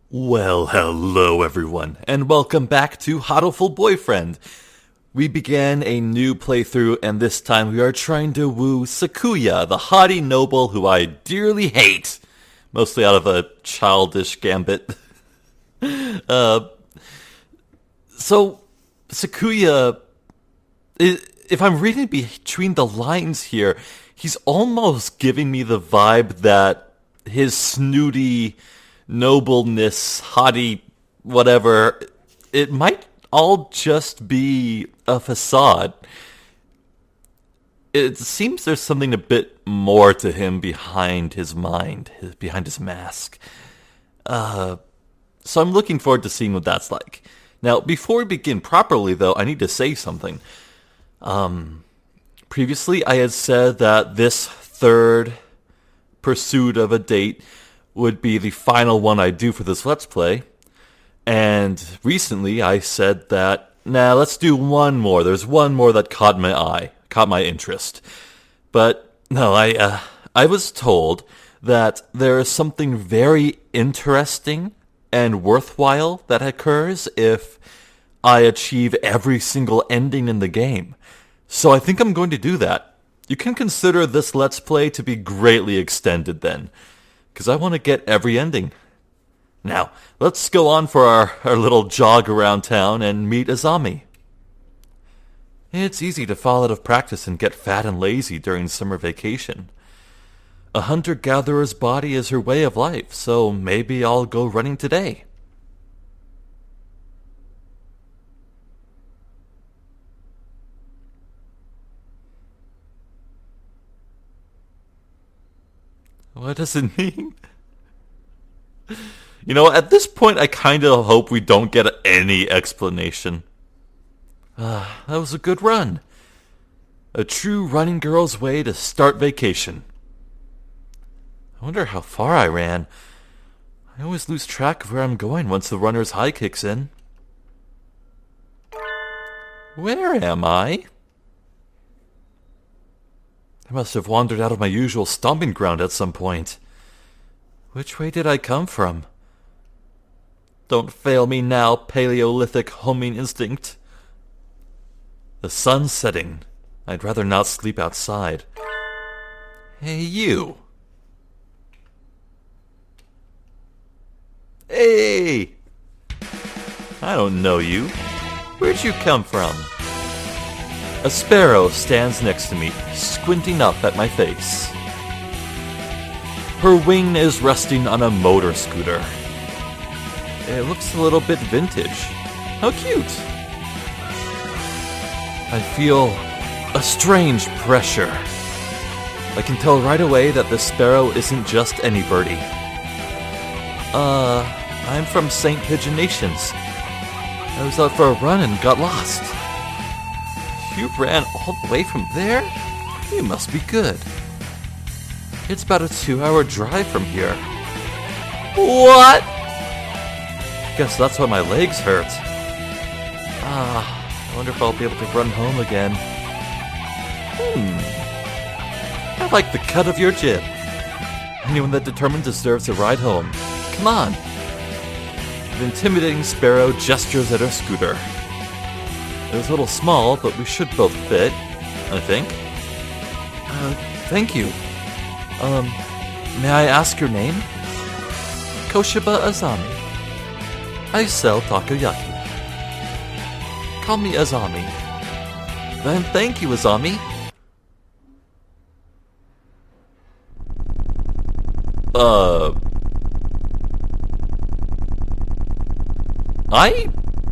Well, hello everyone, and welcome back to Hatoful Boyfriend. We began a new playthrough, and this time we are trying to woo Sakuya, the haughty noble who I dearly hate, mostly out of a childish gambit. So, Sakuya, if I'm reading between the lines here, he's almost giving me the vibe that his snooty nobleness, haughty, whatever, it might all just be a facade. It seems there's something a bit more to him behind his mind, behind his mask. So I'm looking forward to seeing what that's like. Now, before we begin properly, though, I need to say something. Previously, I had said that this third pursuit of a date would be the final one I do for this Let's Play. And recently I said that, let's do one more. There's one more that caught my eye, caught my interest. But no, I was told that there is something very interesting and worthwhile that occurs if I achieve every single ending in the game. So I think I'm going to do that. You can consider this Let's Play to be greatly extended then, because I want to get every ending. Now, let's go on for our little jog around town and meet Azami. It's easy to fall out of practice and get fat and lazy during summer vacation. A hunter-gatherer's body is her way of life, so maybe I'll go running today. What does it mean? You know, at this point, I kind of hope we don't get any explanation. That was a good run. A true running girl's way to start vacation. I wonder how far I ran. I always lose track of where I'm going once the runner's high kicks in. Where am I? I must have wandered out of my usual stomping ground at some point. Which way did I come from? Don't fail me now, Paleolithic homing instinct. The sun's setting. I'd rather not sleep outside. Hey, you. Hey! I don't know you. Where'd you come from? A sparrow stands next to me, squinting up at my face. Her wing is resting on a motor scooter. It looks a little bit vintage. How cute! I feel a strange pressure. I can tell right away that this sparrow isn't just any birdie. I'm from St. Pigeon Nations. I was out for a run and got lost. You ran all the way from there? You must be good. It's about a 2-hour drive from here. What? Guess that's why my legs hurt. I wonder if I'll be able to run home again. I like the cut of your jib. Anyone that determined deserves a ride home. Come on. The intimidating sparrow gestures at her scooter. It was a little small, but we should both fit, I think. Thank you. May I ask your name? Koshiba Azami. I sell takoyaki. Call me Azami. Then thank you, Azami.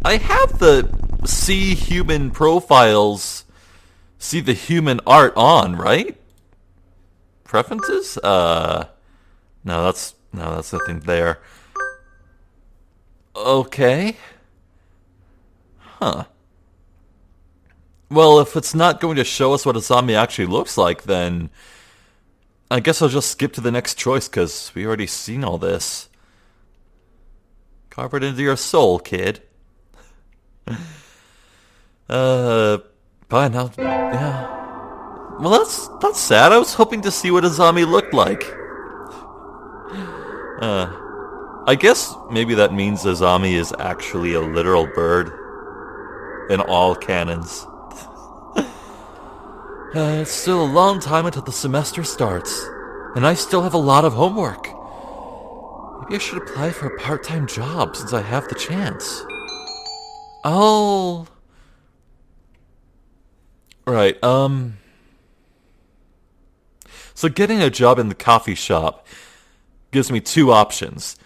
I have the see human profiles, see the human art on, right? Preferences? No, that's nothing there. Okay. Huh. Well, if it's not going to show us what Azami actually looks like, then I guess I'll just skip to the next choice, because we already seen all this. Carve it into your soul, kid. Fine, yeah. Well, that's sad. I was hoping to see what Azami looked like. I guess maybe that means Azami is actually a literal bird in all canons. It's still a long time until the semester starts, and I still have a lot of homework. Maybe I should apply for a part-time job since I have the chance. Oh... Right, So getting a job in the coffee shop gives me two options.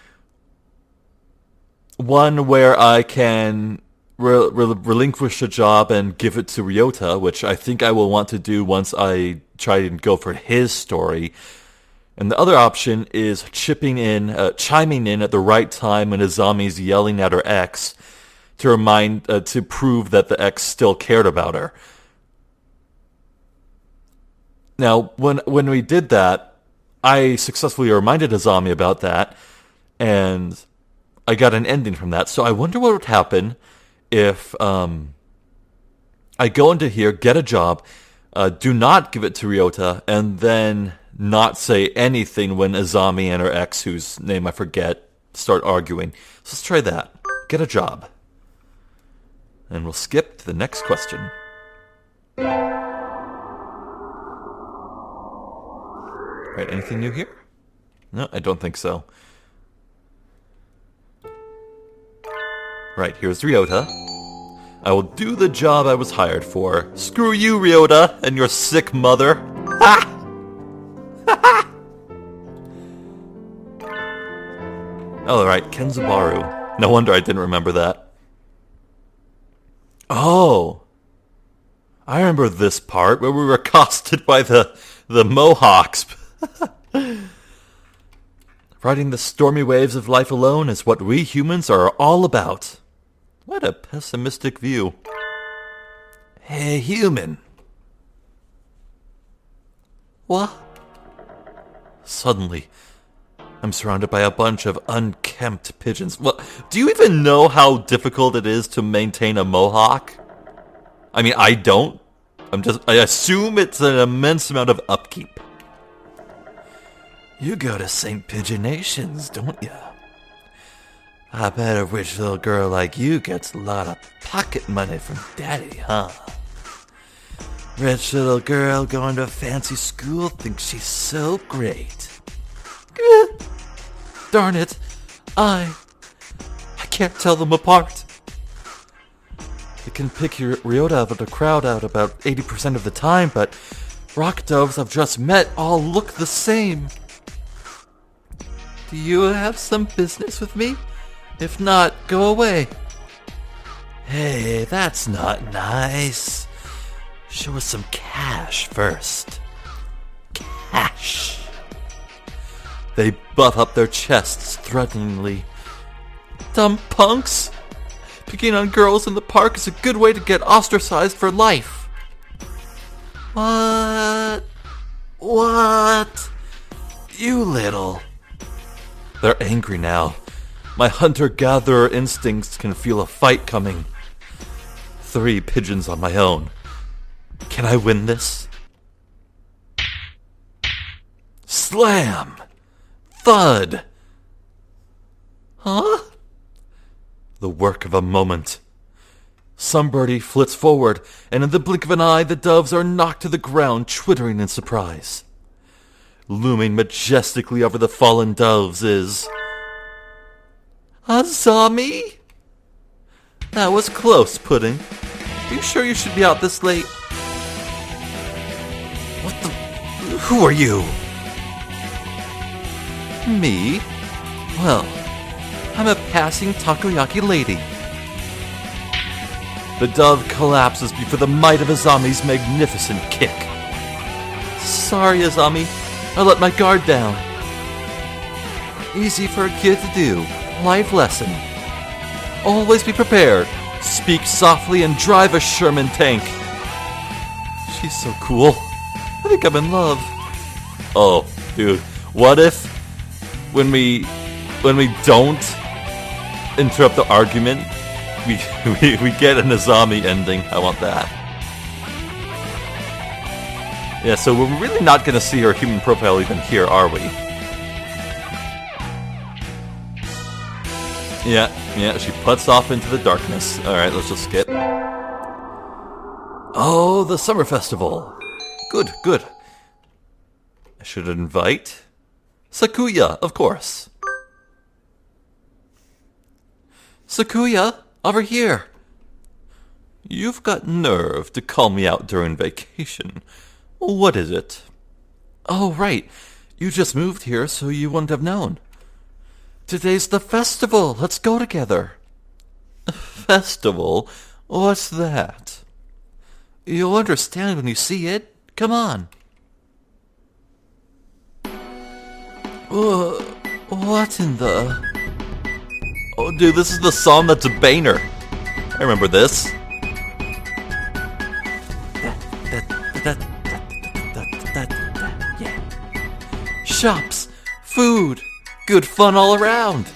One where I can relinquish a job and give it to Ryota, which I think I will want to do once I try and go for his story. And the other option is chiming in at the right time when Azami's yelling at her ex to prove that the ex still cared about her. Now, when we did that, I successfully reminded Azami about that, and I got an ending from that. So I wonder what would happen if I go into here, get a job, do not give it to Ryota, and then not say anything when Azami and her ex, whose name I forget, start arguing. So let's try that. Get a job. And we'll skip to the next question. Right, anything new here? No, I don't think so. Right, here's Ryota. I will do the job I was hired for. Screw you, Ryota, and your sick mother. Ha! Oh, right, Kenzabaru. No wonder I didn't remember that. Oh! I remember this part where we were accosted by the Mohawks. Riding the stormy waves of life alone is what we humans are all about. What a pessimistic view. Hey, human. What? Suddenly, I'm surrounded by a bunch of unkempt pigeons. Well, do you even know how difficult it is to maintain a mohawk? I mean, I don't. I assume it's an immense amount of upkeep. You go to St. Pigeonations, don't ya? I bet a rich little girl like you gets a lot of pocket money from daddy, huh? Rich little girl going to a fancy school thinks she's so great. Darn it, I can't tell them apart. You can pick your Ryota out of the crowd out about 80% of the time, but rock doves I've just met all look the same. Do you have some business with me? If not, go away. Hey, that's not nice. Show us some cash first. Cash. They buff up their chests threateningly. Dumb punks. Picking on girls in the park is a good way to get ostracized for life. What? You little... They're angry now. My hunter-gatherer instincts can feel a fight coming. 3 pigeons on my own. Can I win this? Slam! Thud! Huh? The work of a moment. Some flits forward, and in the blink of an eye, the doves are knocked to the ground, twittering in surprise. Looming majestically over the fallen doves is... Azami? That was close, Pudding. Are you sure you should be out this late? What the... Who are you? Me? Well, I'm a passing takoyaki lady. The dove collapses before the might of Azami's magnificent kick. Sorry, Azami. I let my guard down. Easy for a kid to do. Life lesson. Always be prepared. Speak softly and drive a Sherman tank. She's so cool. I think I'm in love. Oh, dude. What if when we don't interrupt the argument, we get an Azami ending? I want that. Yeah, so we're really not going to see her human profile even here, are we? Yeah, she puts off into the darkness. Alright, let's just skip. Oh, the summer festival. Good. I should invite Sakuya, of course. Sakuya, over here. You've got nerve to call me out during vacation. What is it? Oh, right. You just moved here, so you wouldn't have known. Today's the festival. Let's go together. Festival? What's that? You'll understand when you see it. Come on. What in the... Oh, dude, this is the song that's a banger. I remember this. Yeah. Shops, food, good fun all around.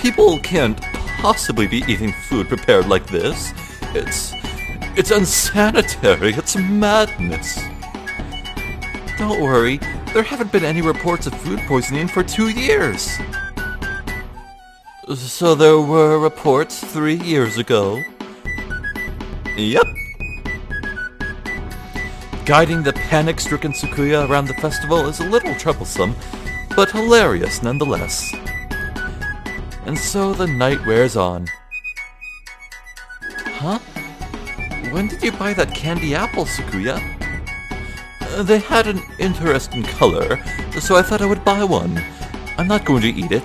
People can't possibly be eating food prepared like this. It's unsanitary. It's madness. Don't worry, there haven't been any reports of food poisoning for 2 years. So there were reports 3 years ago? Yep. Guiding the panic-stricken Sakuya around the festival is a little troublesome, but hilarious nonetheless. And so the night wears on. Huh? When did you buy that candy apple, Sakuya? They had an interesting color, so I thought I would buy one. I'm not going to eat it.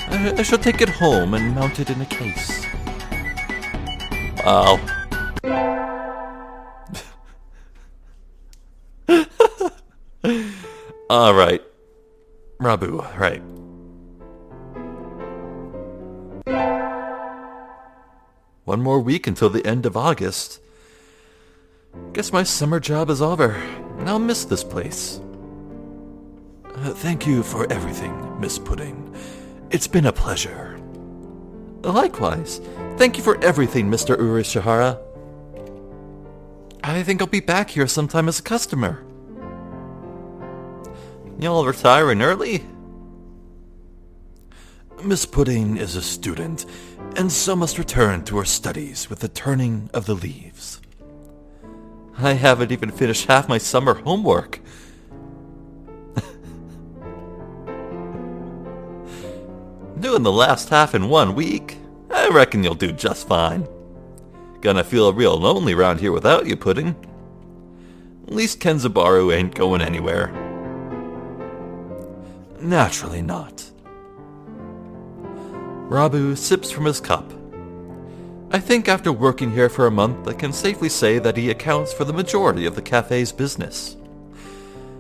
I shall take it home and mount it in a case. Wow. Alright. Rabu, right. One more week until the end of August. Guess my summer job is over. I'll miss this place. Thank you for everything, Miss Pudding. It's been a pleasure. Likewise. Thank you for everything, Mr. Urishihara. I think I'll be back here sometime as a customer. Y'all retiring early? Miss Pudding is a student, and so must return to her studies with the turning of the leaves. I haven't even finished half my summer homework. Doing the last half in 1 week. I reckon you'll do just fine. Gonna feel real lonely around here without you, Pudding. At least Kenzabaru ain't going anywhere. Naturally not. Rabu sips from his cup. I think after working here for a month, I can safely say that he accounts for the majority of the cafe's business.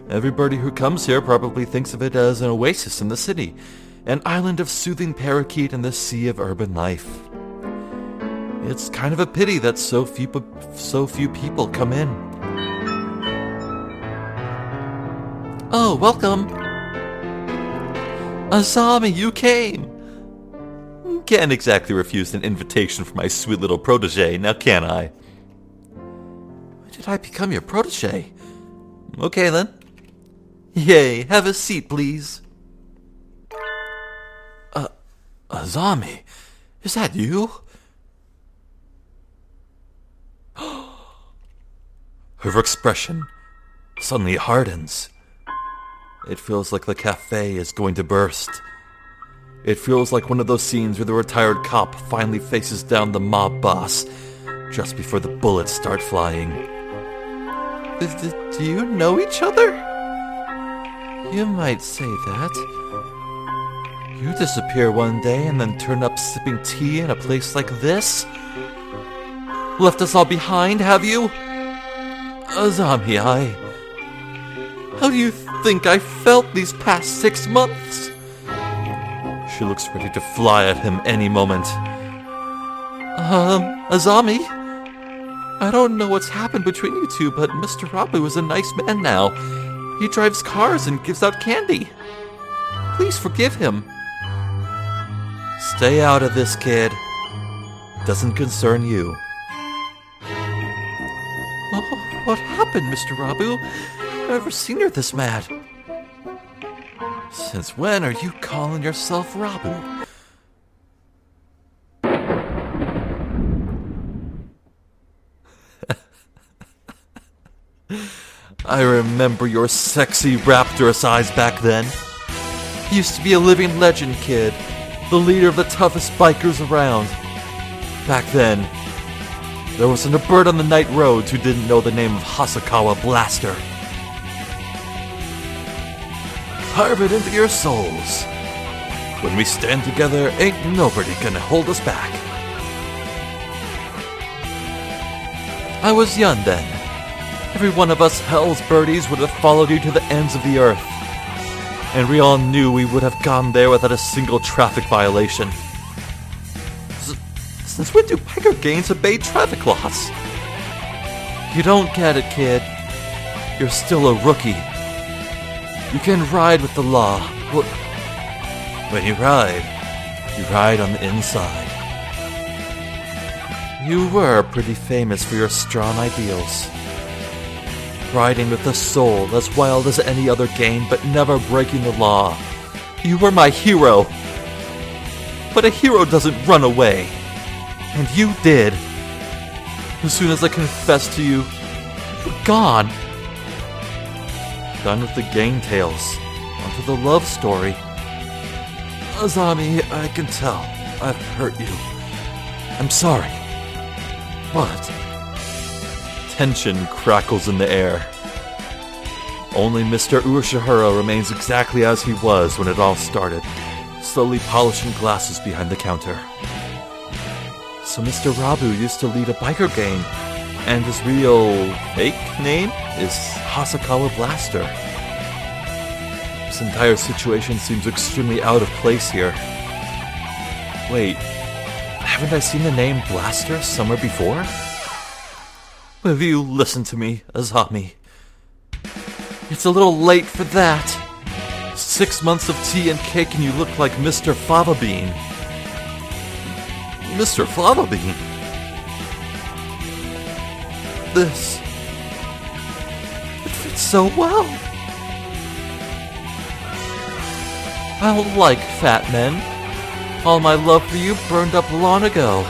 Everybody who comes here probably thinks of it as an oasis in the city, an island of soothing parakeet in the sea of urban life. It's kind of a pity that so few people come in. Oh, welcome! Asami, you came! Can't exactly refuse an invitation from my sweet little protege, now can I? When did I become your protege? Okay then. Yay, have a seat, please. Azami, is that you? Her expression suddenly hardens. It feels like the cafe is going to burst. It feels like one of those scenes where the retired cop finally faces down the mob boss just before the bullets start flying. Do you know each other? You might say that. You disappear one day and then turn up sipping tea in a place like this? Left us all behind, have you? Azami, how do you think I felt these past 6 months? She looks ready to fly at him any moment. Azami? I don't know what's happened between you two, but Mr. Rabu is a nice man now. He drives cars and gives out candy. Please forgive him. Stay out of this, kid. Doesn't concern you. Oh, what happened, Mr. Rabu? I've never seen her this mad. Since when are you calling yourself Rabu? I remember your sexy rapturous eyes back then. You used to be a living legend, kid. The leader of the toughest bikers around. Back then, there wasn't a bird on the night roads who didn't know the name of Hasakawa Blaster. Carve it into your souls. When we stand together, ain't nobody gonna hold us back. I was young then. Every one of us Hell's birdies would have followed you to the ends of the earth. And we all knew we would have gone there without a single traffic violation. Since when do biker gangs obey traffic laws? You don't get it, kid. You're still a rookie. You can ride with the law. When you ride on the inside. You were pretty famous for your strong ideals. Riding with a soul as wild as any other gang, but never breaking the law. You were my hero. But a hero doesn't run away. And you did. As soon as I confessed to you, you were gone. Done with the gang tales. Onto the love story. Azami, I can tell I've hurt you. I'm sorry. But tension crackles in the air. Only Mr. Urashihara remains exactly as he was when it all started, slowly polishing glasses behind the counter. So Mr. Rabu used to lead a biker gang, and his real fake name is Hasakawa Blaster. This entire situation seems extremely out of place here. Wait, haven't I seen the name Blaster somewhere before? Will you listen to me, Azami? It's a little late for that. 6 months of tea and cake and you look like Mr. Fava Bean. Mr. Fava Bean? This... it fits so well. I don't like fat men. All my love for you burned up long ago.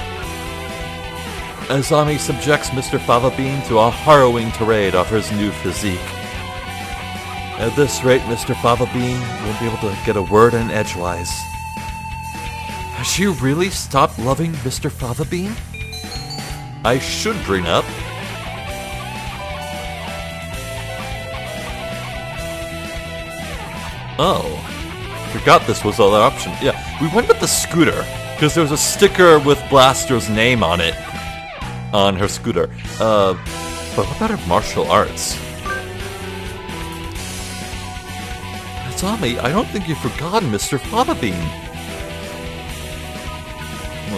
Azami subjects Mr. Fava Bean to a harrowing tirade of his new physique. At this rate, Mr. Fava Bean won't be able to get a word in edgewise. Has she really stopped loving Mr. Fava Bean? I should bring up. Oh. Forgot this was the other option. Yeah, we went with the scooter, because there was a sticker with Blaster's name on it. On her scooter. But what about her martial arts? Tommy, I don't think you've forgotten Mr. Fava Bean.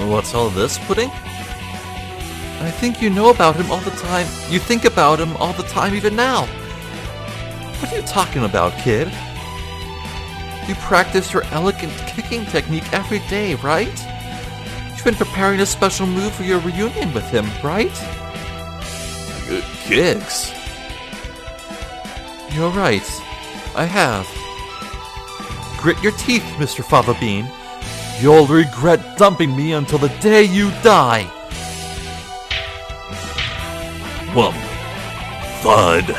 What's all this, Pudding? I think you know about him all the time. You think about him all the time even now. What are you talking about, kid? You practice your elegant kicking technique every day, right? You've been preparing a special move for your reunion with him, right? Kicks? You're right. I have. Grit your teeth, Mr. Fava Bean. You'll regret dumping me until the day you die. Thud.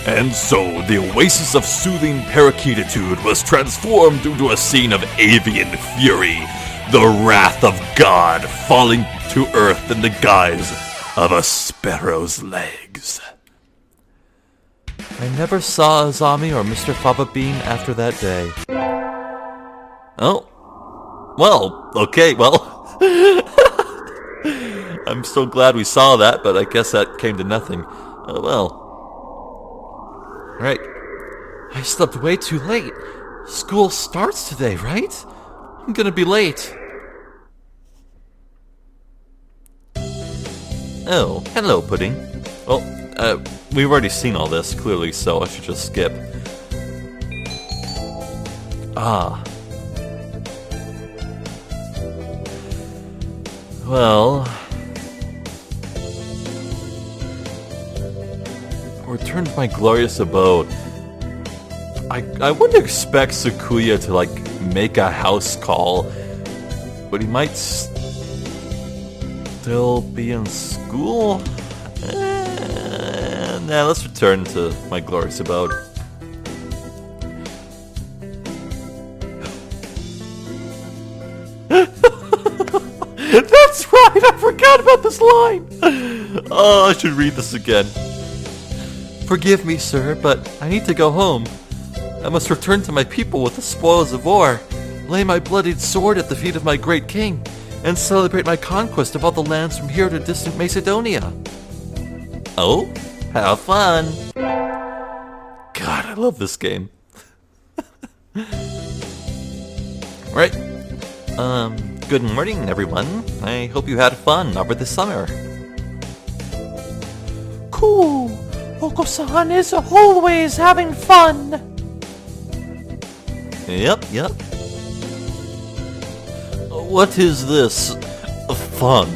And so, the oasis of soothing parakeetitude was transformed into a scene of avian fury, the wrath of God falling to earth in the guise of a sparrow's legs. I never saw Azami or Mr. Fava Bean after that day. Oh. Well, okay, well. I'm so glad we saw that, but I guess that came to nothing. Well. Right. I slept way too late. School starts today, right? I'm gonna be late. Oh, hello, Pudding. Well, we've already seen all this, clearly, so I should just skip. Ah. Well... return to my glorious abode. I wouldn't expect Sakuya to, make a house call, but he might still be in school? And Now let's return to my glorious abode. That's right, I forgot about this line! Oh, I should read this again. Forgive me, sir, but I need to go home. I must return to my people with the spoils of war, lay my bloodied sword at the feet of my great king, and celebrate my conquest of all the lands from here to distant Macedonia. Oh, have fun! God, I love this game. Right. Good morning, everyone. I hope you had fun over the summer. Cool. Oko-san is always having fun. Yep. What is this fun?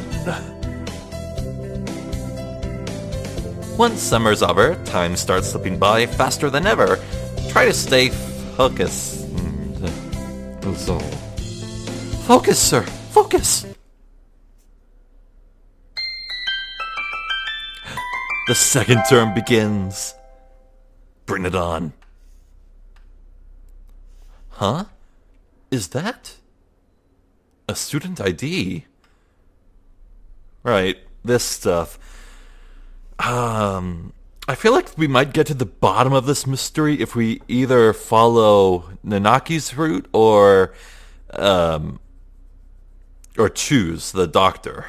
Once summer's over, time starts slipping by faster than ever. Try to stay focused. Focus, sir. Focus. The second term begins. Bring it on. Huh? Is that a student ID? Right, this stuff. I feel like we might get to the bottom of this mystery if we either follow Nanaki's route or choose the doctor.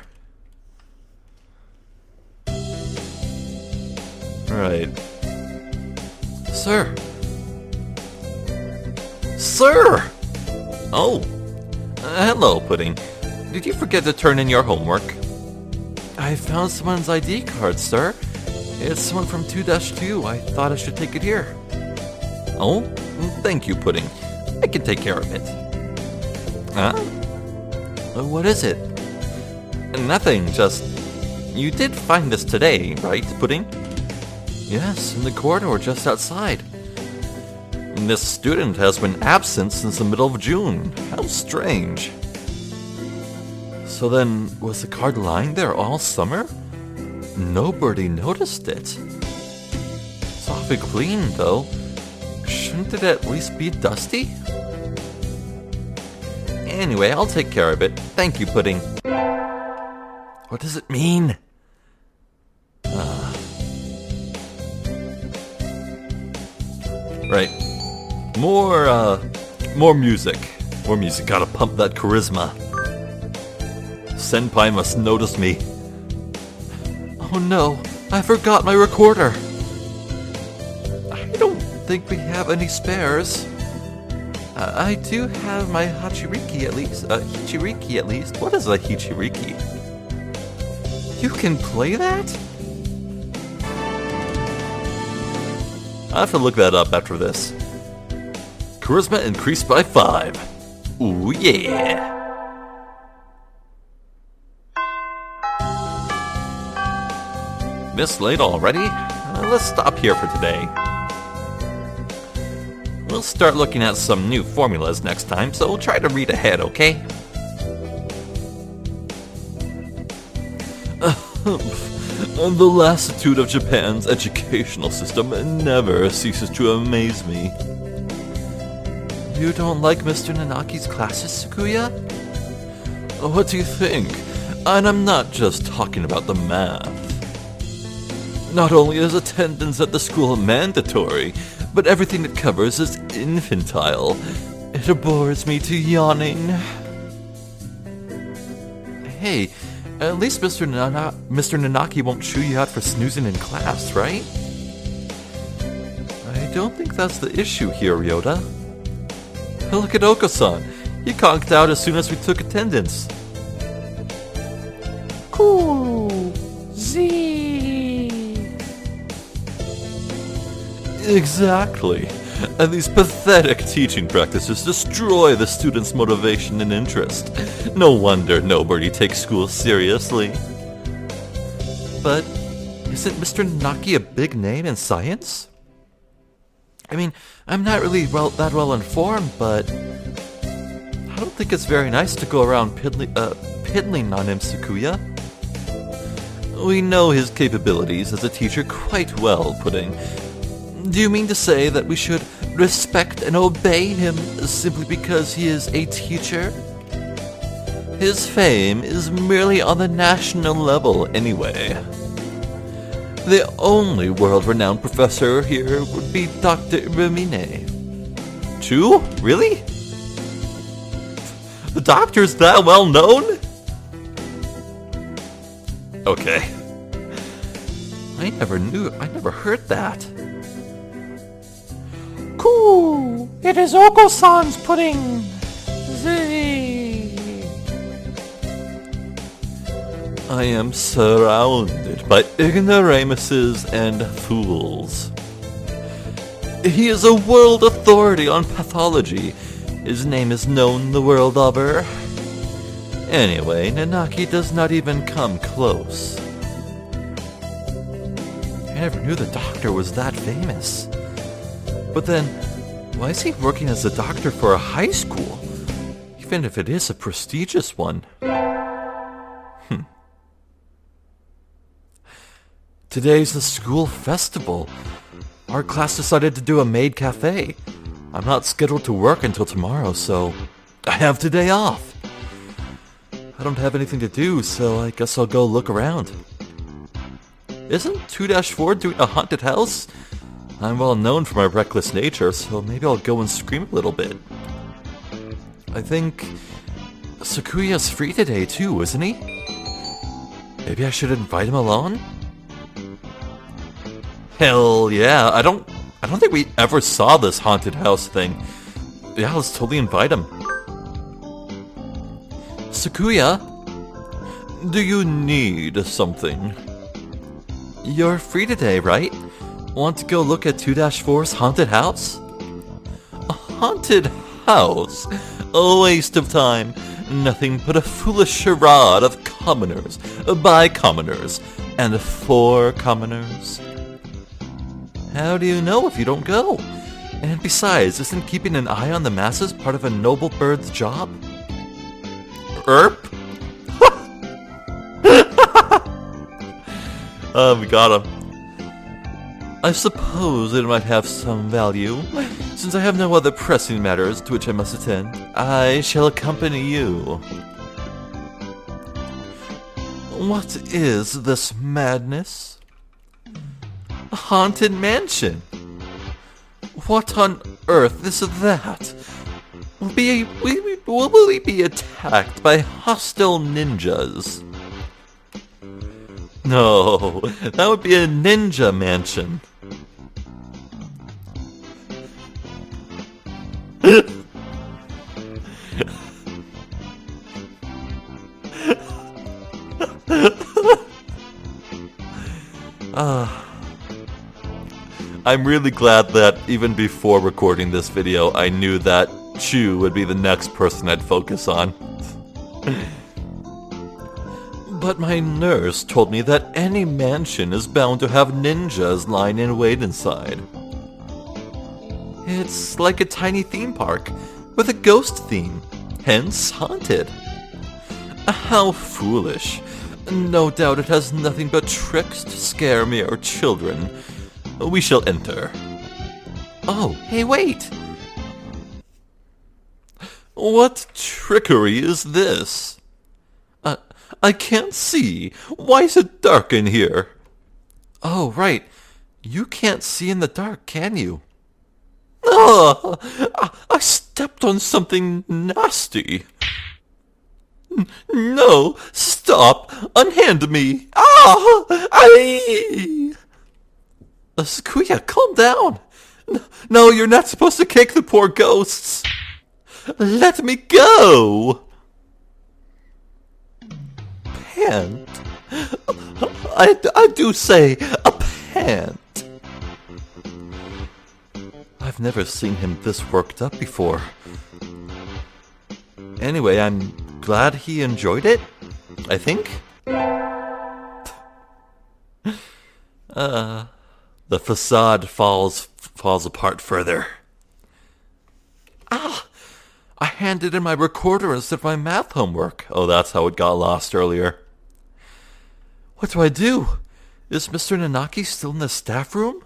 Right. Sir! Oh! Hello, Pudding. Did you forget to turn in your homework? I found someone's ID card, sir. It's someone from 2-2. I thought I should take it here. Oh? Thank you, Pudding. I can take care of it. Huh? What is it? Nothing, just... You did find this today, right, Pudding? Yes, in the corridor just outside. This student has been absent since the middle of June. How strange. So then, was the card lying there all summer? Nobody noticed it. It's awfully clean, though. Shouldn't it at least be dusty? Anyway, I'll take care of it. Thank you, Pudding. What does it mean? Right. More music. More music. Gotta pump that charisma. Senpai must notice me. Oh no, I forgot my recorder. I don't think we have any spares. I do have my Hachiriki at least. Hichiriki at least. What is a Hichiriki? You can play that? I have to look that up after this. Charisma increased by 5. Ooh yeah. This late already? Let's stop here for today. We'll start looking at some new formulas next time, so we'll try to read ahead, okay? The lassitude of Japan's educational system never ceases to amaze me. You don't like Mr. Nanaki's classes, Sakuya? What do you think? And I'm not just talking about the math. Not only is attendance at the school mandatory, but everything it covers is infantile. It bores me to yawning. Hey, at least Mr. Nanaki won't chew you out for snoozing in class, right? I don't think that's the issue here, Ryota. Look at Oko-san. He conked out as soon as we took attendance. Cool. Z. Exactly. And these pathetic teaching practices destroy the students' motivation and interest. No wonder nobody takes school seriously. But isn't Mr. Nanaki a big name in science? I mean, I'm not really that well informed, but I don't think it's very nice to go around piddling on him, Sakuya. We know his capabilities as a teacher quite well, Pudding. Do you mean to say that we should respect and obey him simply because he is a teacher? His fame is merely on the national level anyway. The only world-renowned professor here would be Dr. Ramine. Two? Really? The doctor's that well known? Okay. I never heard that. Cool! It is Oko-san's pudding! Zee! I am surrounded by ignoramuses and fools. He is a world authority on pathology. His name is known the world over. Anyway, Nanaki does not even come close. I never knew the doctor was that famous. But then, why is he working as a doctor for a high school? Even if it is a prestigious one. Today's the school festival. Our class decided to do a maid cafe. I'm not scheduled to work until tomorrow, so I have today off. I don't have anything to do, so I guess I'll go look around. Isn't 2-4 doing a haunted house? I'm well known for my reckless nature, so maybe I'll go and scream a little bit. I think Sakuya's free today too, isn't he? Maybe I should invite him along? Hell yeah, I don't think we ever saw this haunted house thing. Yeah, let's totally invite him. Sakuya, do you need something? You're free today, right? Want to go look at 2-4's haunted house? A haunted house? A waste of time. Nothing but a foolish charade of commoners, by commoners, and for commoners. How do you know if you don't go? And besides, isn't keeping an eye on the masses part of a noble bird's job? Erp? We got him. I suppose it might have some value. Since I have no other pressing matters to which I must attend, I shall accompany you. What is this madness? A haunted mansion? What on earth is that? Will we be attacked by hostile ninjas? No, that would be a ninja mansion. I'm really glad that even before recording this video, I knew that Chu would be the next person I'd focus on. But my nurse told me that any mansion is bound to have ninjas lying in wait inside. It's like a tiny theme park, with a ghost theme, hence haunted. How foolish. No doubt it has nothing but tricks to scare mere children. We shall enter. Oh, hey, wait! What trickery is this? I can't see. Why is it dark in here? Oh, right. You can't see in the dark, can you? Oh, I stepped on something nasty. No, stop. Unhand me. Ah! Aye! Sakuya, calm down. No, you're not supposed to kick the poor ghosts. Let me go. Pant? I do say a pant. I've never seen him this worked up before. Anyway, I'm glad he enjoyed it, I think. The facade falls apart further. Ah! I handed in my recorder instead of my math homework. Oh, that's how it got lost earlier. What do I do? Is Mr. Nanaki still in the staff room?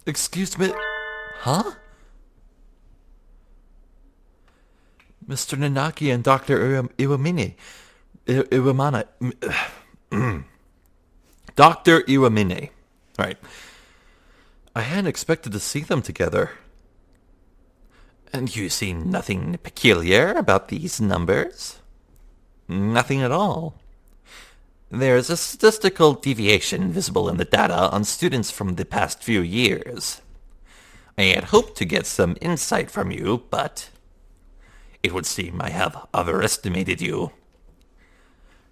Excuse me. Huh? Mr. Nanaki and Dr. Iwamine. Iwamana. Dr. Iwamine. Right. I hadn't expected to see them together. And you see nothing peculiar about these numbers? Nothing at all. There's a statistical deviation visible in the data on students from the past few years. I had hoped to get some insight from you, but it would seem I have overestimated you.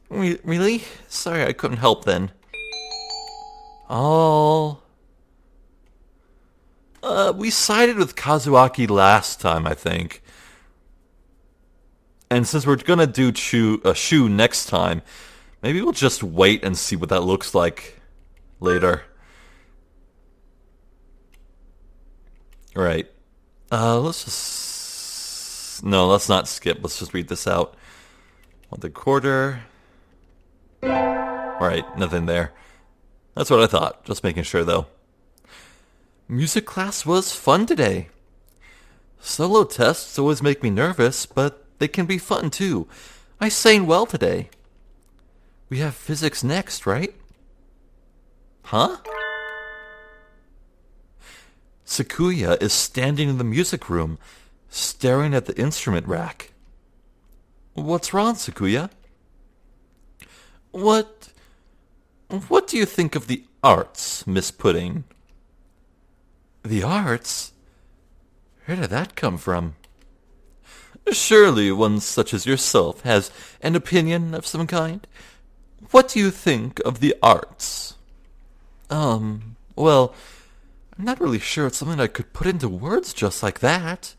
Really? Sorry I couldn't help then. Oh. We sided with Kazuaki last time, I think. And since we're gonna do Shu next time, maybe we'll just wait and see what that looks like later. Alright. Let's just... No, let's not skip. Let's just read this out. On the quarter. Alright, nothing there. That's what I thought. Just making sure, though. Music class was fun today. Solo tests always make me nervous, but they can be fun, too. I sang well today. We have physics next, right? Huh? Sakuya is standing in the music room, staring at the instrument rack. What's wrong, Sakuya? What do you think of the arts, Miss Pudding? The arts? Where did that come from? Surely one such as yourself has an opinion of some kind. What do you think of the arts? Well, I'm not really sure it's something I could put into words just like that.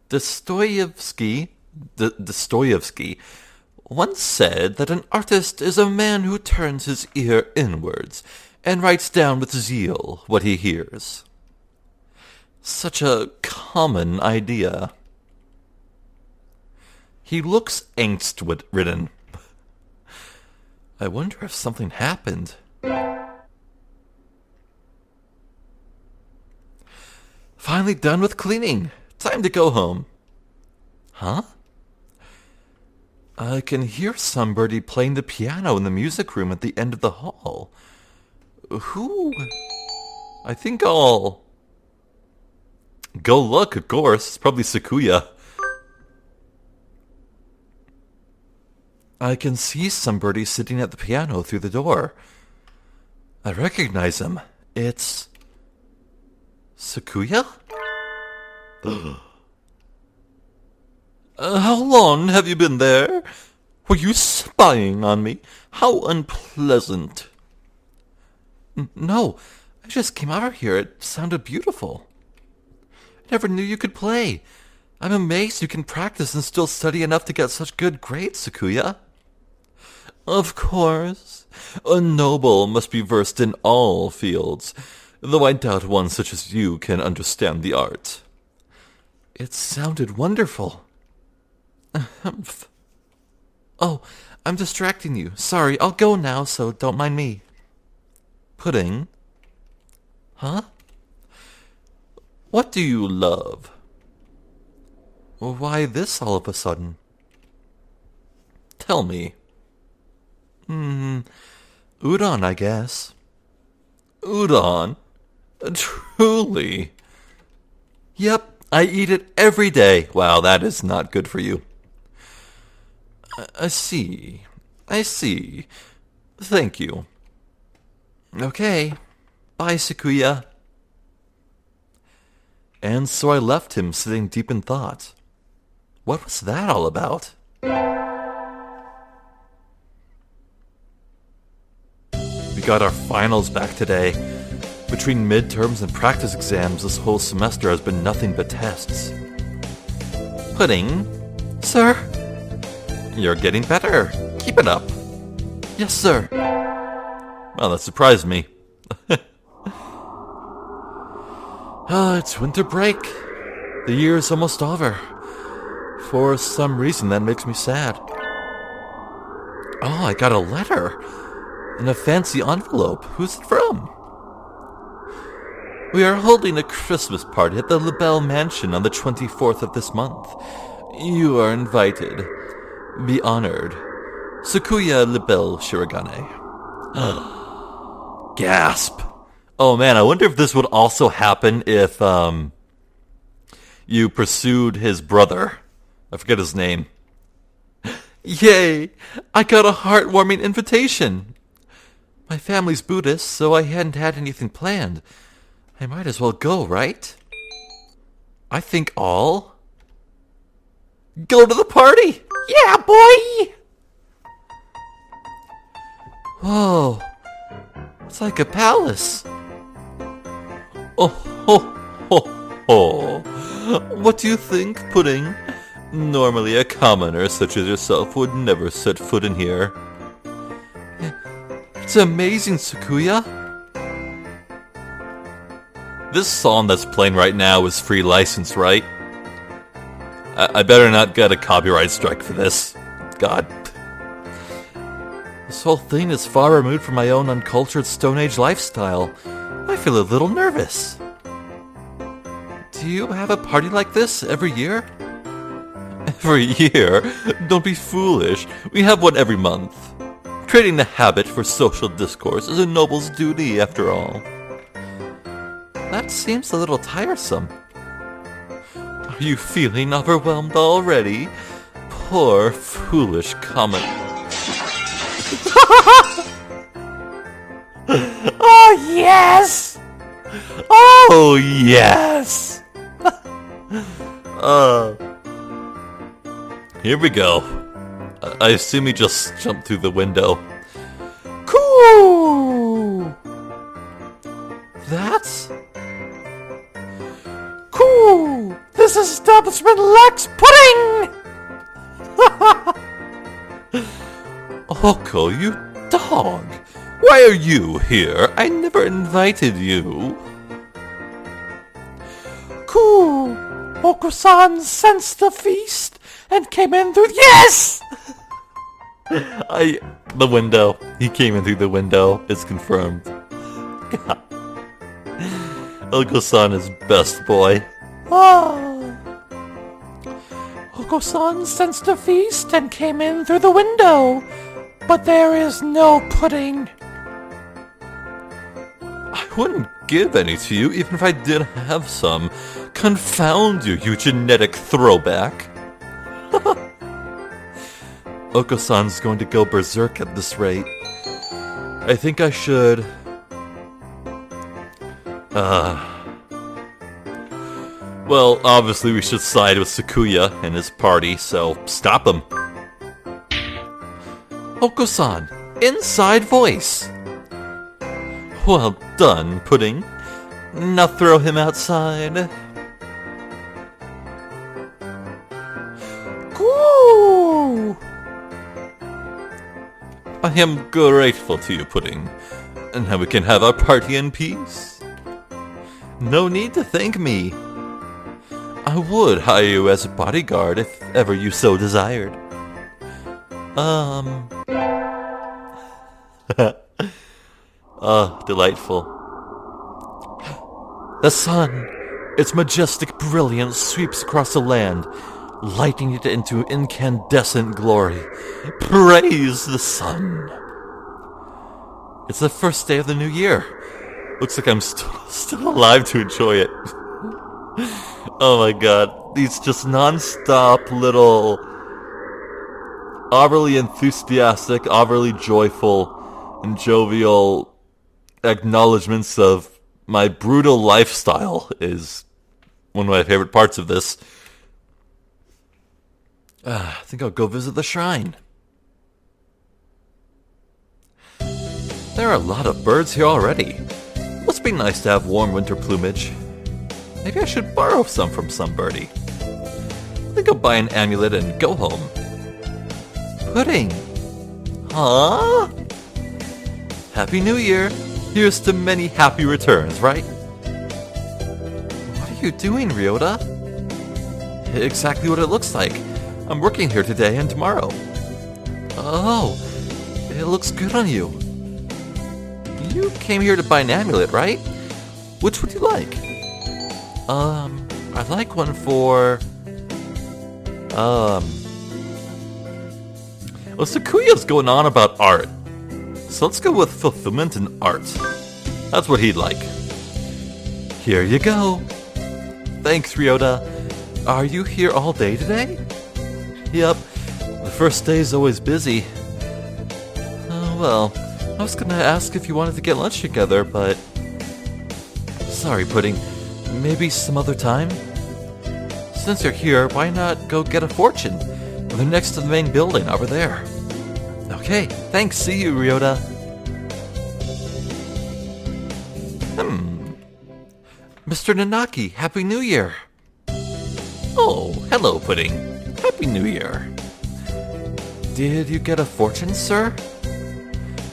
Dostoevsky once said that an artist is a man who turns his ear inwards and writes down with zeal what he hears. Such a common idea. He looks angst-ridden. I wonder if something happened. Finally done with cleaning. Time to go home. Huh? I can hear somebody playing the piano in the music room at the end of the hall. Who? I think I'll go look, of course. It's probably Sakuya. I can see somebody sitting at the piano through the door. I recognize him. It's Sakuya? How long have you been there? Were you spying on me? How unpleasant. No, I just came over here. It sounded beautiful. I never knew you could play. I'm amazed you can practice and still study enough to get such good grades, Sakuya. Of course. A noble must be versed in all fields, though I doubt one such as you can understand the art. It sounded wonderful. Oh, I'm distracting you. Sorry, I'll go now, so don't mind me. Pudding? Huh? What do you love? Why this all of a sudden? Tell me. Udon, I guess. Udon? Truly? Yep, I eat it every day. Wow, that is not good for you. I see. Thank you. Okay. Bye, Sakuya. And so I left him sitting deep in thought. What was that all about? We got our finals back today. Between midterms and practice exams, this whole semester has been nothing but tests. Pudding? Sir? You're getting better. Keep it up. Yes, sir. Well, that surprised me. It's winter break. The year is almost over. For some reason, that makes me sad. Oh, I got a letter. In a fancy envelope. Who's it from? We are holding a Christmas party at the LaBelle Mansion on the 24th of this month. You are invited. Be honored. Sakuya LaBelle Shirogane. Gasp. Oh man, I wonder if this would also happen if, you pursued his brother. I forget his name. Yay! I got a heartwarming invitation. My family's Buddhist, so I hadn't had anything planned. I might as well go, right? I think I'll go to the party! Yeah, boy! Whoa. It's like a palace. Oh, ho, ho, ho. What do you think, Pudding? Normally a commoner such as yourself would never set foot in here. It's amazing, Sakuya. This song that's playing right now is free license, right? I better not get a copyright strike for this. God. This whole thing is far removed from my own uncultured Stone Age lifestyle. I feel a little nervous. Do you have a party like this every year? Every year? Don't be foolish. We have one every month. Creating the habit for social discourse is a noble's duty, after all. That seems a little tiresome. Are you feeling overwhelmed already? Poor, foolish common... Oh, yes! Oh, yes! Here we go. I assume he just jumped through the window. Cool! That's... Cool! This establishment lacks pudding! Oko, you dog! Why are you here? I never invited you. Cool! Oko-san sensed the feast and came in through... Yes! The window. He came in through the window. It's confirmed. God. Oko-san is best boy. Ah. Oko-san sensed the feast and came in through the window, but there is no pudding. I wouldn't give any to you, even if I did have some. Confound you, you genetic throwback. Oko-san's going to go berserk at this rate. I think I should... Well, obviously we should side with Sakuya and his party, so stop him. Oko-san, inside voice. Well done, Pudding. Now throw him outside. Cool! I am grateful to you, Pudding. And now we can have our party in peace. No need to thank me. I would hire you as a bodyguard if ever you so desired. Delightful. The sun, its majestic brilliance sweeps across the land, lighting it into incandescent glory. Praise the sun. It's the first day of the new year. Looks like I'm still alive to enjoy it. Oh my god, these just non-stop little overly enthusiastic, overly joyful, and jovial acknowledgments of my brutal lifestyle is one of my favorite parts of this. I think I'll go visit the shrine. There are a lot of birds here already. Must be nice to have warm winter plumage. Maybe I should borrow some from some birdie. I think I'll buy an amulet and go home. Pudding! Huh? Happy New Year! Here's to many happy returns, right? What are you doing, Ryota? Exactly what it looks like. I'm working here today and tomorrow. Oh, It looks good on you. You came here to buy an amulet, right? Which would you like? I'd like one for... Well, Sakuya's going on about art. So let's go with fulfillment in art. That's what he'd like. Here you go. Thanks, Ryota. Are you here all day today? Yep. The first day's always busy. Oh, well, I was gonna ask if you wanted to get lunch together, but... Sorry, Pudding. Maybe some other time? Since you're here, why not go get a fortune? They're next to the main building over there. Okay, thanks. See you, Ryota. Mr. Nanaki, Happy New Year. Oh, hello, Pudding. Happy New Year. Did you get a fortune, sir?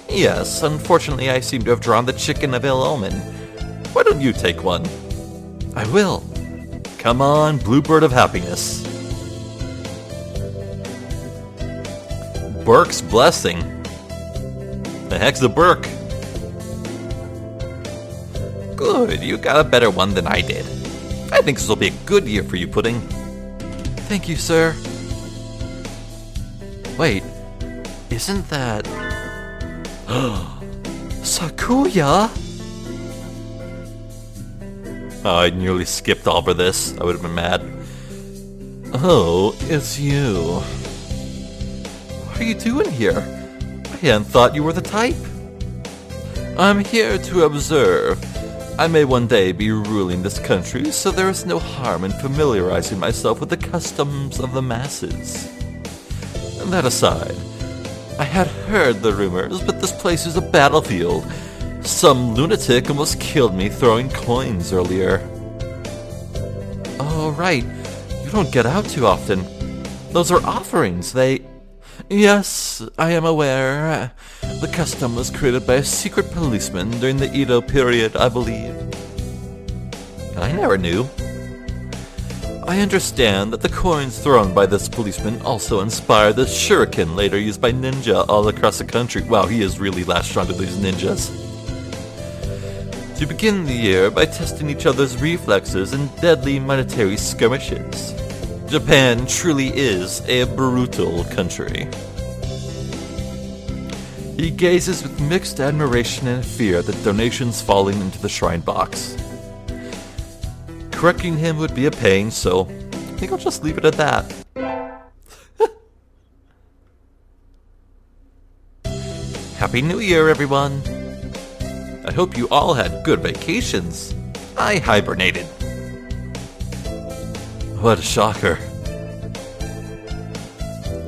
Yes, unfortunately I seem to have drawn the chicken of ill omen. Why don't you take one? I will. Come on, Bluebird of Happiness. Burke's Blessing. The heck's a Burke? Good, you got a better one than I did. I think this will be a good year for you, Pudding. Thank you, sir. Wait, isn't that... Sakuya? Oh, I nearly skipped over this. I would have been mad. Oh, it's you. What are you doing here? I hadn't thought you were the type. I'm here to observe. I may one day be ruling this country, so there is no harm in familiarizing myself with the customs of the masses. And that aside, I had heard the rumors, but this place is a battlefield. Some lunatic almost killed me throwing coins earlier. Oh, right. You don't get out too often. Those are offerings. Yes, I am aware. The custom was created by a secret policeman during the Edo period, I believe. I never knew. I understand that the coins thrown by this policeman also inspired the shuriken later used by ninja all across the country. Wow, he is really latched onto these ninjas. To begin the year by testing each other's reflexes in deadly monetary skirmishes. Japan truly is a brutal country. He gazes with mixed admiration and fear at the donations falling into the shrine box. Correcting him would be a pain, so I think I'll just leave it at that. Happy New Year, everyone! I hope you all had good vacations. I hibernated. What a shocker.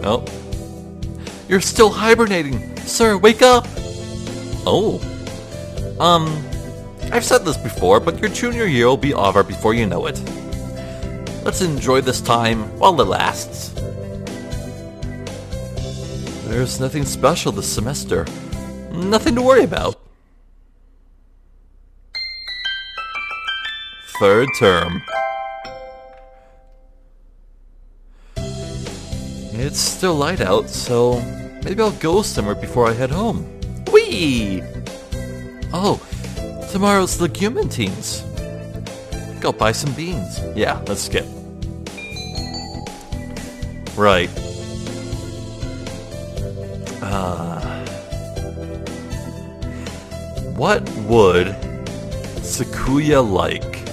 Oh. You're still hibernating! Sir, wake up! Oh. I've said this before, but your junior year will be over before you know it. Let's enjoy this time while it lasts. There's nothing special this semester. Nothing to worry about. Third term. It's still light out, so maybe I'll go somewhere before I head home. Whee! Oh, tomorrow's Legumantines. Go buy some beans. Yeah, let's skip. Right. What would Sakuya like?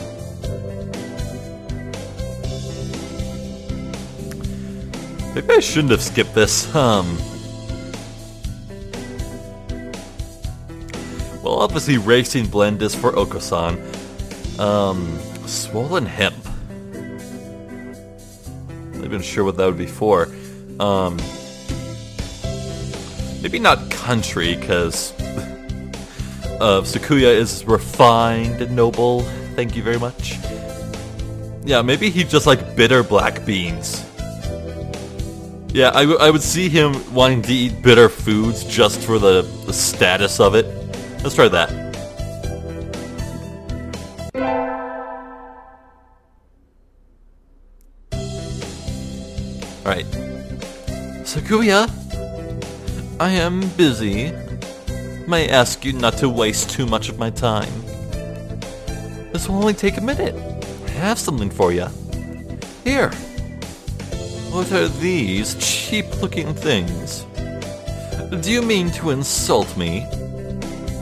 Maybe I shouldn't have skipped this. Well, obviously Racing Blend is for Oko-san. Swollen Hemp. Not even sure what that would be for. Maybe not Country, because Sakuya is refined and noble. Thank you very much. Yeah, maybe he just like bitter black beans. Yeah, I would see him wanting to eat bitter foods just for the status of it. Let's try that. Alright. Sakuya? I am busy. May I ask you not to waste too much of my time? This will only take a minute. I have something for you. Here. What are these cheap-looking things? Do you mean to insult me?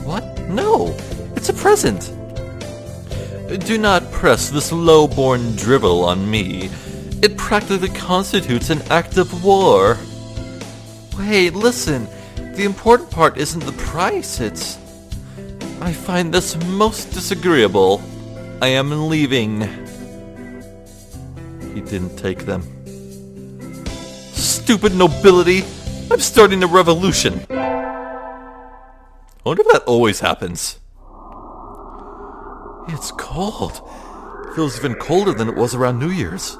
What? No, it's a present. Do not press this low-born drivel on me. It practically constitutes an act of war. Wait, listen. The important part isn't the price, it's... I find this most disagreeable. I am leaving. He didn't take them. Stupid nobility! I'm starting a revolution! I wonder if that always happens. It's cold. It feels even colder than it was around New Year's.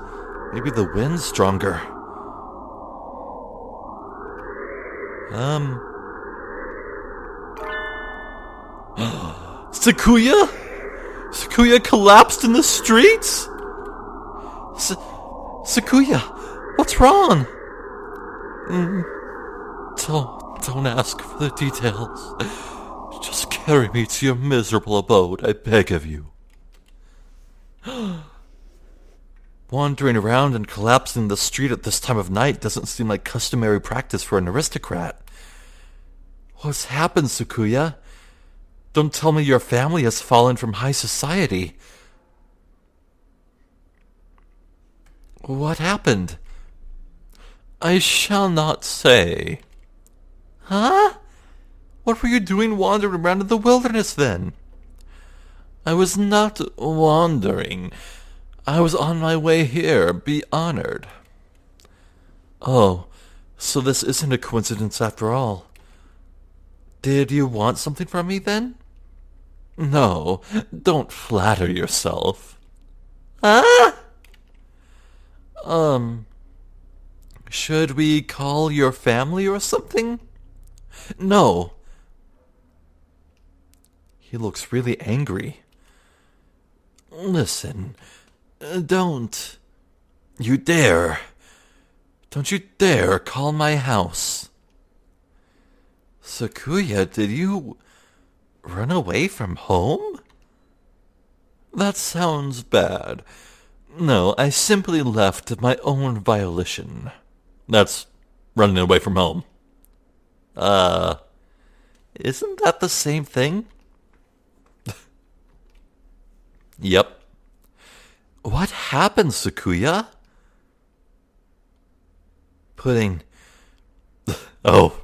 Maybe the wind's stronger. Sakuya? Sakuya collapsed in the streets? Sakuya, what's wrong? Don't ask for the details. Just carry me to your miserable abode, I beg of you. Wandering around and collapsing in the street at this time of night doesn't seem like customary practice for an aristocrat. What's happened, Sakuya? Don't tell me your family has fallen from high society. What happened? I shall not say. Huh? What were you doing wandering around in the wilderness then? I was not wandering. I was on my way here. Be honored. Oh, so this isn't a coincidence after all. Did you want something from me then? No, don't flatter yourself. Ah? Should we call your family or something? No. He looks really angry. Listen, don't you dare call my house. Sakuya, did you run away from home? That sounds bad. No, I simply left of my own volition. That's running away from home. Isn't that the same thing? Yep. What happened, Sakuya? Pudding. Oh.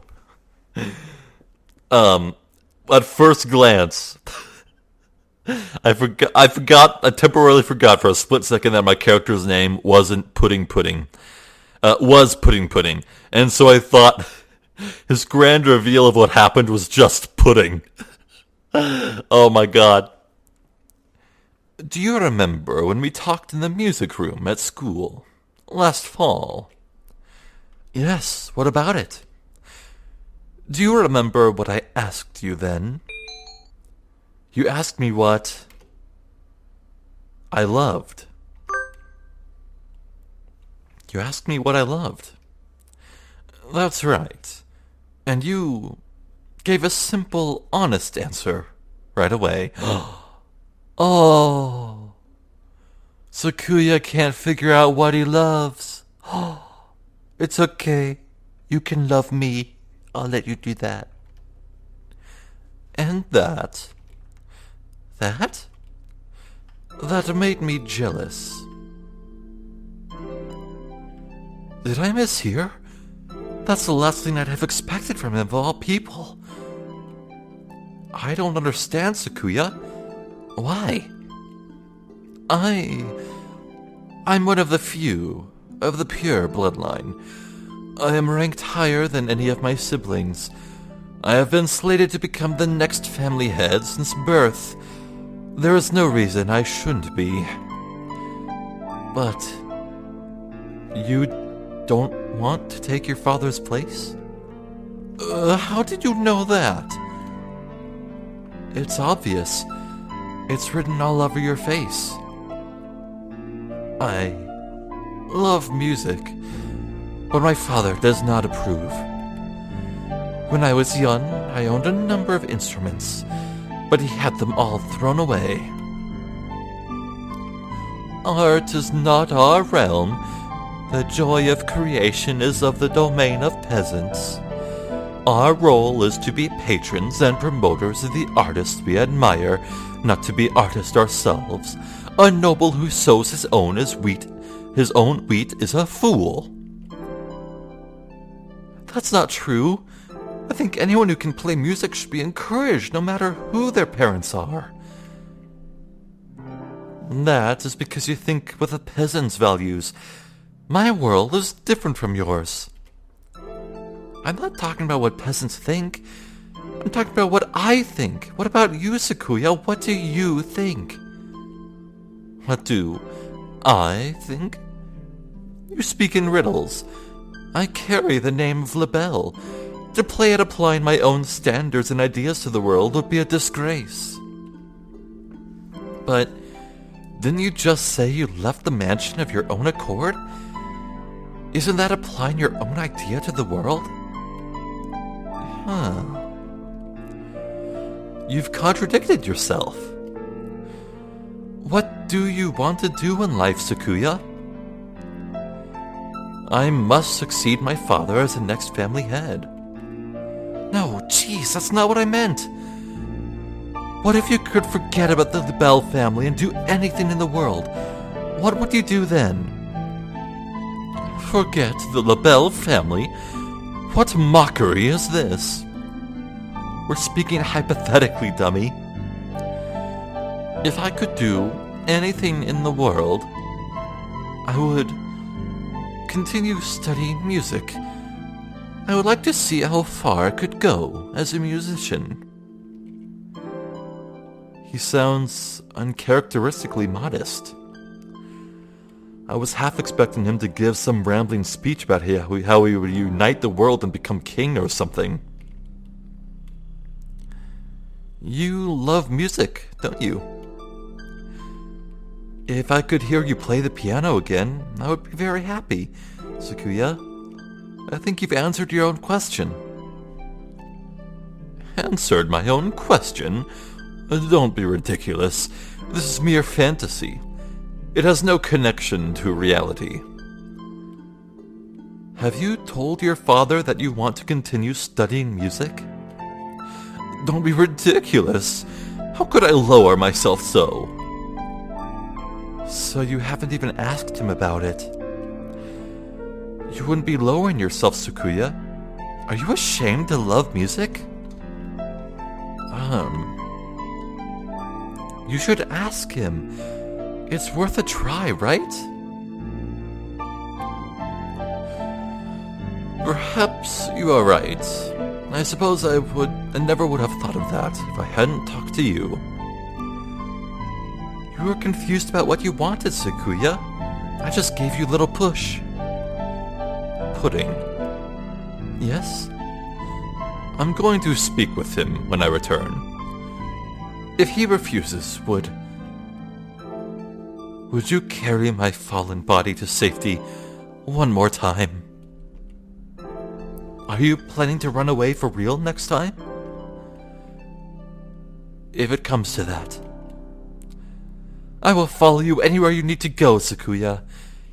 At first glance, I temporarily forgot for a split second that my character's name wasn't Pudding. Was Pudding. And so I thought his grand reveal of what happened was just pudding. Oh my god. Do you remember when we talked in the music room at school last fall? Yes, what about it? Do you remember what I asked you then? You asked me what I loved. You asked me what I loved. That's right. And you gave a simple, honest answer right away. Oh, Sakuya can't figure out what he loves. It's okay. You can love me. I'll let you do that. And that made me jealous. Did I mishear? That's the last thing I'd have expected from him of all people. I don't understand, Sakuya. Why? I'm one of the few, of the pure bloodline. I am ranked higher than any of my siblings. I have been slated to become the next family head since birth. There is no reason I shouldn't be. But you don't want to take your father's place? How did you know that? It's obvious. It's written all over your face. I love music, but my father does not approve. When I was young, I owned a number of instruments, but he had them all thrown away. Art is not our realm. The joy of creation is of the domain of peasants. Our role is to be patrons and promoters of the artists we admire, not to be artists ourselves. A noble who sows his own wheat is a fool. That's not true. I think anyone who can play music should be encouraged, no matter who their parents are. That is because you think with a peasant's values. My world is different from yours. I'm not talking about what peasants think. I'm talking about what I think. What about you, Sakuya? What do you think? What do I think? You speak in riddles. I carry the name of Labelle. To play at applying my own standards and ideas to the world would be a disgrace. But didn't you just say you left the mansion of your own accord? Isn't that applying your own idea to the world? Huh. You've contradicted yourself. What do you want to do in life, Sakuya? I must succeed my father as the next family head. No, jeez, that's not what I meant. What if you could forget about the Bell family and do anything in the world? What would you do then? Forget the LaBelle family? What mockery is this? We're speaking hypothetically, dummy. If I could do anything in the world, I would continue studying music. I would like to see how far I could go as a musician. He sounds uncharacteristically modest. I was half expecting him to give some rambling speech about how he would unite the world and become king or something. You love music, don't you? If I could hear you play the piano again, I would be very happy, Sakuya. I think you've answered your own question. Answered my own question? Don't be ridiculous. This is mere fantasy. It has no connection to reality. Have you told your father that you want to continue studying music? Don't be ridiculous. How could I lower myself so? So you haven't even asked him about it. You wouldn't be lowering yourself, Sakuya. Are you ashamed to love music? You should ask him. It's worth a try, right? Perhaps you are right. I suppose I never would have thought of that if I hadn't talked to you. You were confused about what you wanted, Sakuya. I just gave you a little push. Pudding. Yes? I'm going to speak with him when I return. If he refuses, would you carry my fallen body to safety one more time? Are you planning to run away for real next time? If it comes to that, I will follow you anywhere you need to go, Sakuya.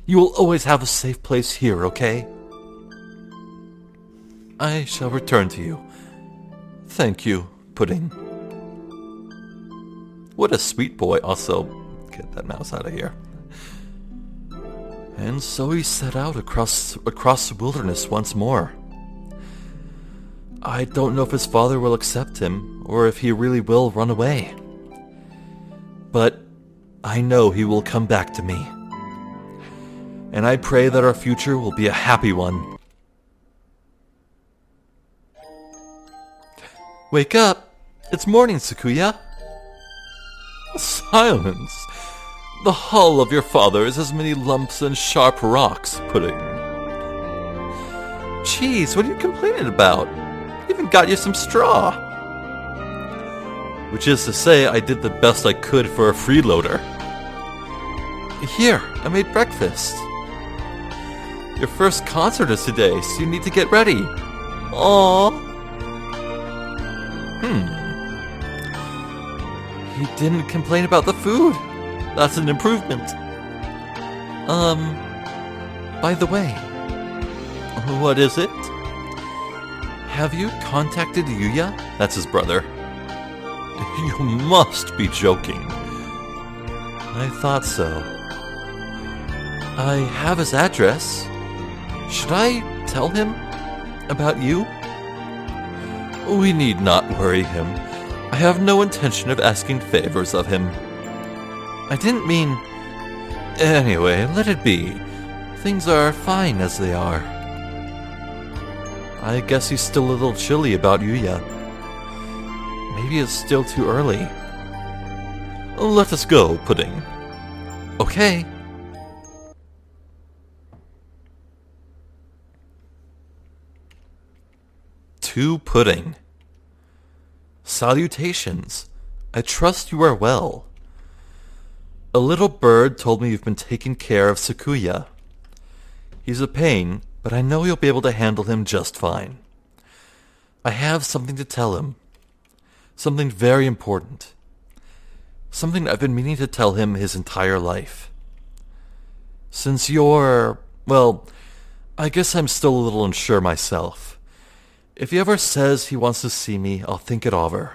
You will always have a safe place here, okay? I shall return to you. Thank you, Pudding. What a sweet boy. Also, get that mouse out of here. And so he set out across the wilderness once more. I don't know if his father will accept him, or if he really will run away. But I know he will come back to me. And I pray that our future will be a happy one. Wake up! It's morning, Sakuya! Silence! The hull of your father is as many lumps and sharp rocks, Pudding. Jeez, what are you complaining about? I even got you some straw. Which is to say, I did the best I could for a freeloader. Here, I made breakfast. Your first concert is today, so you need to get ready. Aww. he didn't complain about the food. That's an improvement. By the way, what is it? Have you contacted Yuya? That's his brother. You must be joking. I thought so. I have his address. Should I tell him about you? We need not worry him. I have no intention of asking favors of him. I didn't mean... Anyway, let it be. Things are fine as they are. I guess he's still a little chilly about Yuya. Maybe it's still too early. Let us go, Pudding. Okay. To Pudding. Salutations. I trust you are well. A little bird told me you've been taking care of Sakuya. He's a pain, but I know you'll be able to handle him just fine. I have something to tell him. Something very important. Something I've been meaning to tell him his entire life. Since you're... well, I guess I'm still a little unsure myself. If he ever says he wants to see me, I'll think it over.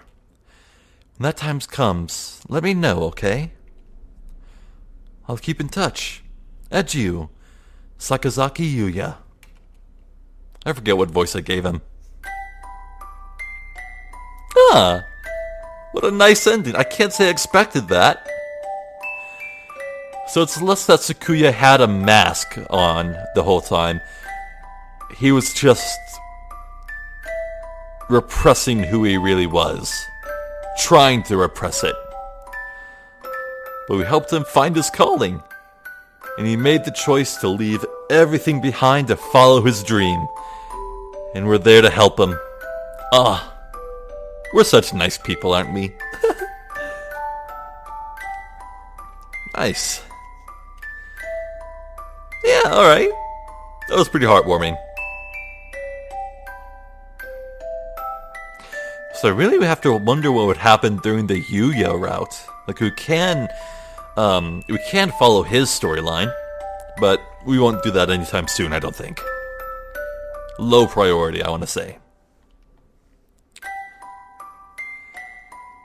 When that time comes, let me know, okay? I'll keep in touch. Adieu. Sakazaki Yuya. I forget what voice I gave him. Ah! What a nice ending. I can't say I expected that. So it's less that Sakuya had a mask on the whole time. He was just repressing who he really was. Trying to repress it. But we helped him find his calling. And he made the choice to leave everything behind to follow his dream. And we're there to help him. Ah, we're such nice people, aren't we? Nice. Yeah, alright. That was pretty heartwarming. So I really have to wonder what would happen during the Yuya route. Like, we can follow his storyline, but we won't do that anytime soon, I don't think. Low priority, I want to say.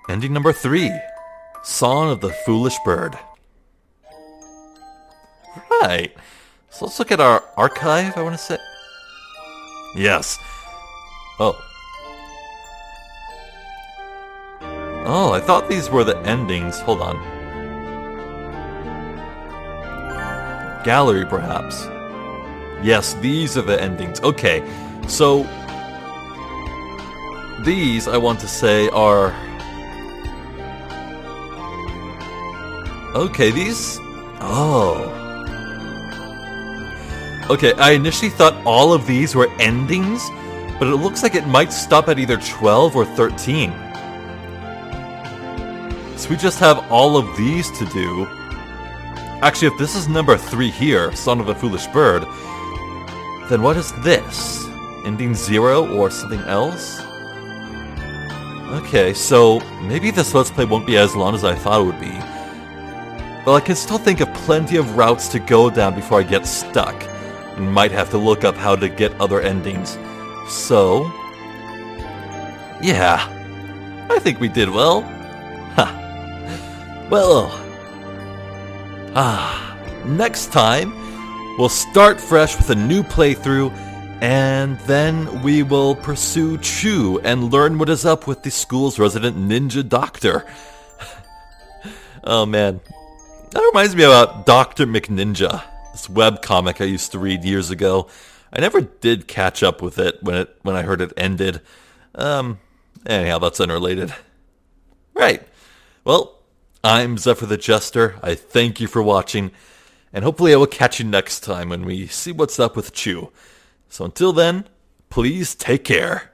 Ending number 3. Song of the Foolish Bird. Right. So let's look at our archive, I want to say. Yes. Oh. Oh, I thought these were the endings. Hold on. Gallery, perhaps. Yes, these are the endings. Okay, so these, I want to say, are... Okay, these... Oh. Okay, I initially thought all of these were endings, but it looks like it might stop at either 12 or 13. So we just have all of these to do. Actually, if this is number 3 here, Son of a Foolish Bird, then what is this? Ending 0 or something else? Okay, so maybe this Let's Play won't be as long as I thought it would be. But I can still think of plenty of routes to go down before I get stuck, and might have to look up how to get other endings. So, yeah, I think we did well. Ha. Well, next time, we'll start fresh with a new playthrough, and then we will pursue Chu and learn what is up with the school's resident ninja doctor. Oh man, that reminds me about Dr. McNinja, this webcomic I used to read years ago. I never did catch up with it when I heard it ended. Anyhow, that's unrelated. Right, well, I'm Zephyr the Jester. I thank you for watching, and hopefully I will catch you next time when we see what's up with Chu. So until then, please take care.